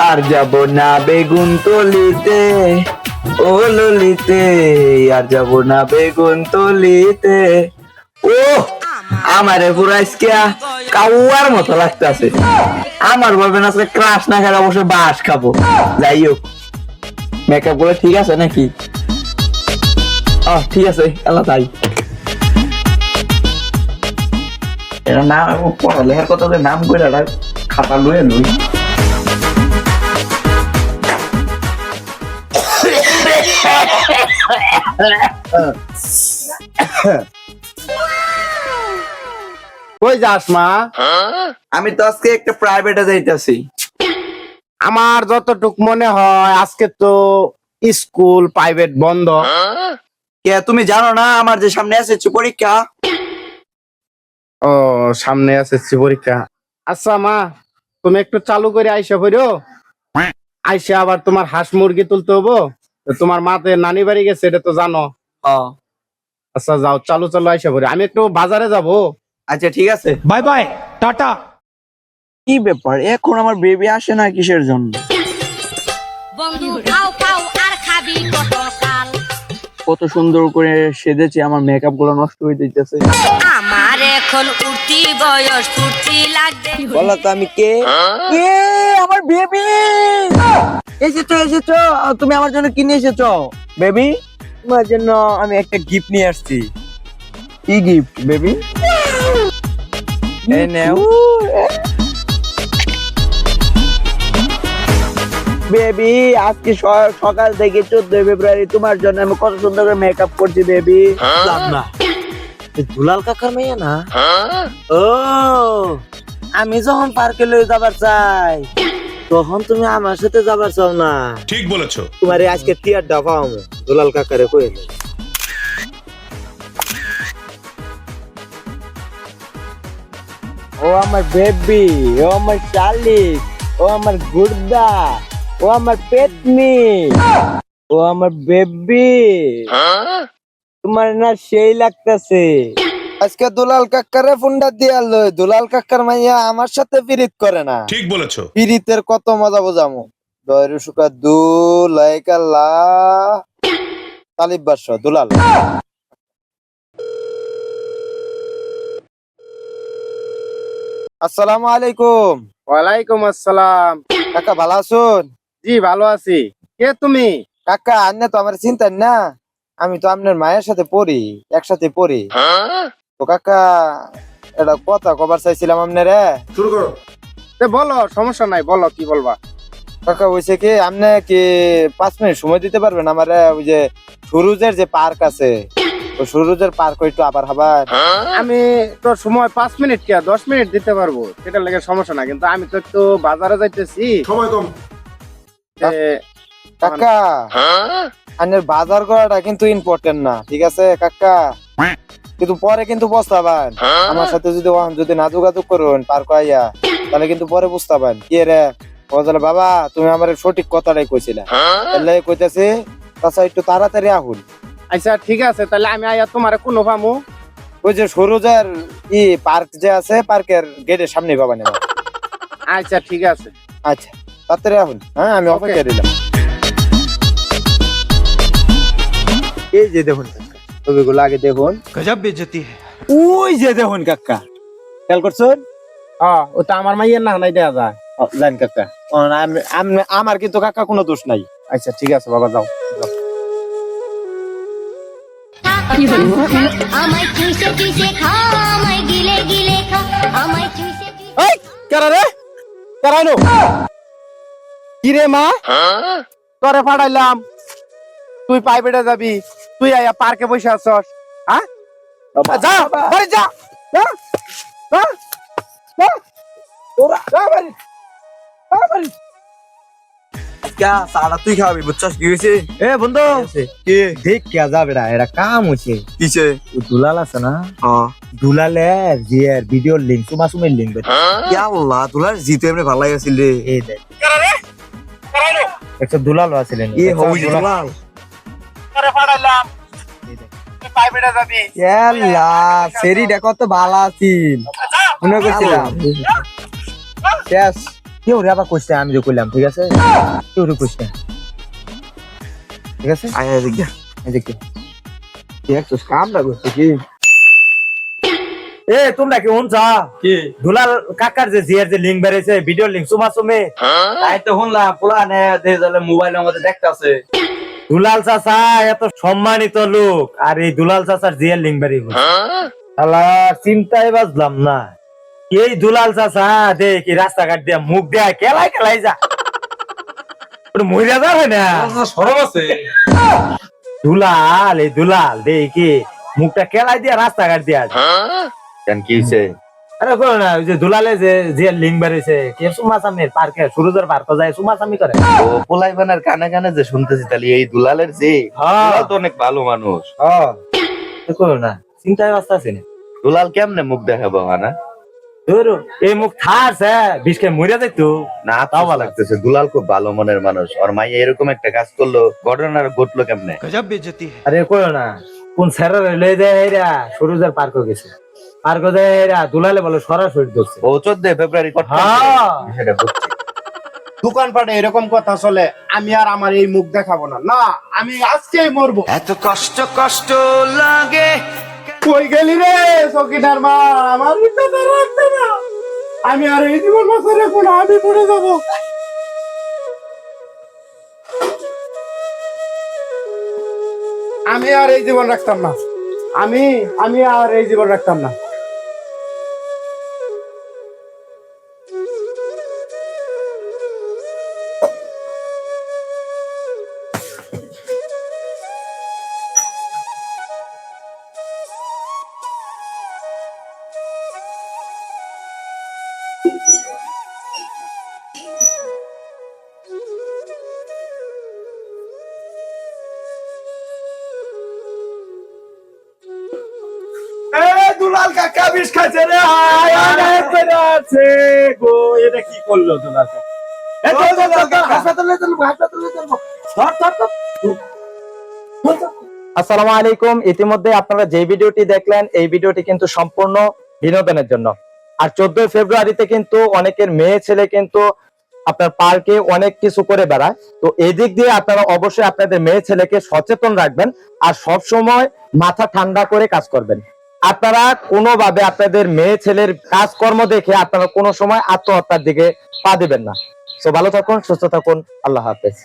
আর যাব না বেগুন তলিতে, ও ললিতে, আর যাব না বেগুন তলিতে। ও আমারে পুরো আজকে কাউয়ার মতো লাগতেছে। আমার বলবেন আজকে ক্রাশ না খেলে অবশ্য বাস খাবো। যাই হোক, মেকআপ গুলো ঠিক আছে নাকি? ঠিক আছে, আল্লাহ তাই। এর নাম পড়ালেখার কথা নাম করে খাতা লয়ে লই। কই যাস মা? আমি তো আজকে একটা প্রাইভেটে যাইতেছি। আমার যতটুক মনে হয় আজকে তো স্কুল প্রাইভেট বন্ধ। কে তুমি জানো না আমার যে সামনে আছে পরীক্ষা? ও সামনে এসএসসি পরীক্ষা। আচ্ছা মা, তুমি একটু চালু করে আইসা কইরো, আইসা আবার তোমার হাঁস মুরগি তুলতে হবো। তো তোমার মাতে নানি বাড়ি গেছে, এটা তো জানো। আচ্ছা যাও, চালু চালু আইসা করি, আমি একটু বাজারে যাব। আচ্ছা ঠিক আছে, বাই বাই, টাটা। কি ব্যাপার এখন আমার বেবি আসে না কিসের জন্য? বন্ধু খাও খাও আর খাবি কতকাল। কত সুন্দর করে সেজেছি, আমার মেকআপ গুলো নষ্ট হয়ে যাইতেছে। আমার এখন উঠতি বয়স, ফুর্তি লাগবে। বলো তো আমি কে? কে? আমার বেবি এসেছো, এসেছো। তুমি আমার জন্য কি নিয়ে এসেছো বেবি? তোমার জন্য আমি একটা গিফট নিয়ে আসছি। কি গিফট বেবি? এই নাও বেবি। আজকে সকাল থেকে 14 ফেব্রুয়ারি তোমার জন্য আমি কত সুন্দর করে মেকআপ করছি বেবি। না দুলাল কাকার মেয়ে না? ও আমি যখন পার্কে লয়ে যাবার চাই তখন তুমি আমার সাথে যাবার চাও না? ঠিক বলেছো। তোমার আজকে টিয়ার ডাফাও দুলাল কাকারে কইলে। ও আমার বেবি, ও আমার শালিক, ও আমার গুর্দা, ও আমার পেটনি, ও আমার বেবি। তোমার না সেই লাগতেছে। আজকে দুলাল কাকারে ফোনটা দিয়া লই। দুলাল কাকার মাইয়া আমার সাথে পিরিত করে না। ঠিক বলেছো। পিরিতের কত মজা বোঝামু। দয়রু সুকা দুলাইকাল্লা তালিব বাদশা দুলাল। আসসালামু আলাইকুম। ওয়ালাইকুম আসসালাম। কাকা ভালো আছেন? জি ভালো আছি। কে তুমি? কাকা আন্নে তো আমার চিন্তা না, আমি তো আপনার মায়ের সাথে পড়ি, একসাথে পড়ি। তো কাকা এটা কথা কবার চাইছিলাম আপনারে। শুরু করো। বলো, সমস্যা নাই, বলো কি বলবা। কাকা হয়েছে কি, আপনি কি 5 মিনিট সময় দিতে পারবেন আমারে? ওই যে সুরুজের যে পার্ক আছে, ওই সুরুজের পার্ক একটু আবার হবার। আমি তো সময় 5 মিনিট কি 10 মিনিট দিতে পারবো, সেটার লেগে সমস্যা না, কিন্তু আমি তো একটু বাজারে যাইতেছি, সময় কম। কাকা আপনার বাজার করাটা কিন্তু ইম্পর্টেন্ট না, ঠিক আছে কাকা? কিন্তু পরে কিন্তু পস্তাবেন। আমার সাথে যদি না যোগাযোগ করুন পার্ক আইয়া, তাহলে কিন্তু পরে বুঝতাবেন। কি রে বলে বাবা, তুমি আমার সঠিক কথাটাই কইছিলা, তাহলে কইতাছি তাছাড়া একটু তাড়াতাড়ি আহুন। আচ্ছা ঠিক আছে, তাহলে আমি আয়া তোমারে কোনো পামু? ওই যে সরুজার পার্ক যে আছে, পার্কের গেটের সামনে পাবা না। আচ্ছা ঠিক আছে। আচ্ছা তাড়াতাড়ি আহুন। হ্যাঁ আমি অপেক্ষা দিলাম। এই যে দেখুন ছবিগুলো আগে দেখুন। গজব বেইজ্জতি है। ওই যে দেখুন কাকা, খেয়াল করছেন? ওটা আমার মাইয়ের না নাই দেয়া যায়। জান কাকা, আমার কিন্তু কাকা কোনো দোষ নাই। আচ্ছা ঠিক আছে বাবা, যাও। আমায় চুষে চুষে খা, আমায় গিলে গিলে খা, আমায় চুষে চুষে। এই কারা রে, কারাইনো কি রে মা? তোরে ফাড়াইলাম, তুই প্রাইভেটে যাবি, তুই আয়া পার্কে বসে আছস। হ্যাঁ যা বাড়ি যা, যা, যা, যা, তোরা যা বাড়ি, যা বাড়ি। কা সারা তুই খাবি, বুঝছস কি হইছে? এ বন্ধু কি দেখ কে যাবে রা, এটা কাম হইছে। কিছে? ও দুলাল আছে না? দুলালের জিয়ার ভিডিও লিংক, সুমাসুমের লিংক দে। ইয়া আল্লাহ, দুলাল জিতে এমনি ভালো লাগছিল রে। এই দেখ কারা রে, কারাইনো একটা দুলাল আছিলেন। এ হই দুলাল, তোরে ফাড়াইলাম, তুই প্রাইভেটে যাবি। ইয়াল্লা সেরি দেখো তো ভালো আছিল, মনে করছিলাম শেষ। কেউ রে আবার কইছে আমি যে কইলাম, ঠিক আছে? কেউ রে কইছে, ঠিক আছে? আয় দেখি এই দেখি একটু কামটা করছে কি? এ তোমরা কি শুনছা? কি দুলাল কাকার যে জিয়ার যে লিঙ্ক বেরিয়েছে, ভিডিও লিঙ্ক সুমা সুমে, তাই তো শুনলাম পোলা নে মোবাইলের মধ্যে দেখতাছে। দুলাল চাচা এত সম্মানিত লোক, আর এই দুলাল চাচার জিয়ার লিঙ্ক বেরিয়ে চিন্তায় বাজলাম না। এই দুলাল চাচা দেখি রাস্তাঘাট দিয়ে মুখ দেয় কেলাই কেলাই যা, মহিলা যাবে না সরব আছে দুলাল, এই দুলাল দেখি মুখটা কেলাই দিয়া রাস্তাঘাট দিয়া কেন কি হইছে? আরে বলো না, ওই যে দুলালে যে জিয়ার লিঙ্ক বেরিয়েছে, কে সুমাসামির পার্কে সুরজের পার্কে যায় সুমাসামি করে। ও পোলাইবানের কানে কানে যে শুনতেছি, তাহলে এই দুলালের যে দুলাল তো অনেক ভালো মানুষ। করো না, চিন্তায় বাঁচতেছি না। দুলাল কেমনে মুখ দেখাবো না? ধরো এই মুখ থাকছে বিষকে মরিয়া যাইতো না তাও ভালো লাগতেছে, দুলাল খুব ভালো মনের মানুষ। আর মাইয়া এরকম একটা কাজ করলো, ঘটনা ঘটলো কেমনে? गजब बेइज्जती है। আরে করো না, কোন স্যারের লয়ে যায় এরা সুরজের পার্কে গেছে, পার্কে যায় এরা দুলালে বলে সরাসরি ধরছে। ও 14 ফেব্রুয়ারি সেটা বুঝছি। দোকানপাটে এরকম কথা চলে, আমি আর আমার এই মুখ দেখাবো না। না আমি আজকেই মরবো। এত কষ্ট কষ্ট লাগে। কই গেলি রে সকিনার মা? আমার কথা রাখতে না, আমি আর এই জীবন বাঁচা রাখবো না, আমি মরে যাবো। আমি আর এই জীবন রাখতাম না, আমি আর এই জীবন রাখতাম না। দুলাল কাকা বিষ খাইছে রে, আছে গো, এটা কি করলো দুলাল আসসালামু আলাইকুম। ইতিমধ্যে আপনারা যে ভিডিওটি দেখলেন, এই ভিডিওটি কিন্তু সম্পূর্ণ বিনোদনের জন্য। আর 14 ফেব্রুয়ারিতে কিন্তু অনেকের মেয়ে ছেলে কিন্তু আপনার পার্কে অনেক কিছু করে বেড়ায়। তো এই দিক দিয়ে আপনারা অবশ্যই আপনাদের মেয়ে ছেলেকে সচেতন রাখবেন, আর সব সময় মাথা ঠান্ডা করে কাজ করবেন। আপনারা কোনোভাবে আপনাদের মেয়ে ছেলের কাজকর্ম দেখে আপনারা কোনো সময় আত্মহত্যার দিকে পা দিবেন না। তো ভালো থাকুন, সুস্থ থাকুন, আল্লাহ হাফেজ।